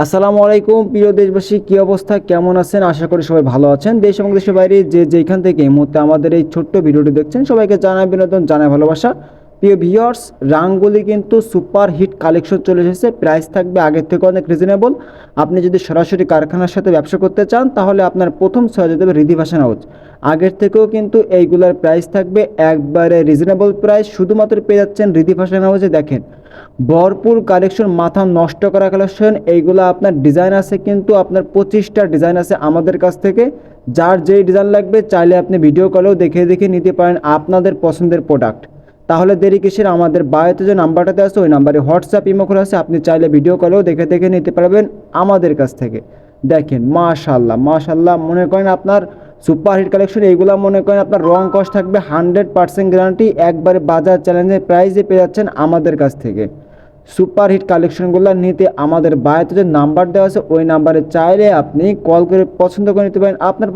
আসসালামু আলাইকুম প্রিয় দেশবাসী, কি অবস্থা, কেমন আছেন? আশা করি সবাই ভালো আছেন। দেশ এবং দেশের বাইরে যে যেখান থেকে এই মুহূর্তে আমাদের এই ছোট্ট ভিডিওটি দেখছেন, সবাইকে জানাই বিনোদন, জানাই ভালোবাসা। প্রিয় ভিউয়ার্স, রাঙ্গুলি কিন্তু সুপার হিট কালেকশন চলে এসেছে। প্রাইস থাকবে আগের থেকে অনেক রিজনেবল। আপনি যদি সরাসরি কারখানার সাথে ব্যবসা করতে চান, তাহলে আপনার প্রথম চয়েস হতে হবে রিধি ফ্যাশন হাউস। আগের থেকেও কিন্তু এইগুলার প্রাইস থাকবে একবারে রিজনেবল প্রাইস। শুধুমাত্র পেয়ে যাচ্ছেন রিধি ফ্যাশন হাউসে। দেখেন, ভরপুর কালেকশন, মাথা নষ্ট করা কালেকশন। এইগুলো আপনার ডিজাইন আছে, কিন্তু আপনার 25টা ডিজাইন আছে আমাদের কাছ থেকে। যার যেই ডিজাইন লাগবে চাইলে আপনি ভিডিও কলেও দেখে দেখে নিতে পারেন আপনাদের পছন্দের প্রোডাক্ট। তাহলে দেরি কিসের? আমাদের বায়োতে যে নাম্বারটাতে আছে ওই নাম্বারে হোয়াটসঅ্যাপ ইমো করে আছে, আপনি চাইলে ভিডিও কলেও দেখে দেখে নিতে পারবেন আমাদের কাছ থেকে। দেখেন, মাশাল্লাহ মাশাল্লাহ, মনে করেন আপনার সুপার হিট কালেকশন। এইগুলো মনে করেন আপনার রং কস্ট থাকবে 100% গ্যারান্টি, একবারে বাজার চ্যালেঞ্জের প্রাইসে পেয়ে যাচ্ছেন আমাদের কাছ থেকে। সুপার হিট কালেকশনগুলো নিতে আমাদের বায়োতে যে নাম্বার দেওয়া আছে ওই নাম্বারে চাইলে আপনি কল করে পছন্দ করে নিতে পারেন আপনার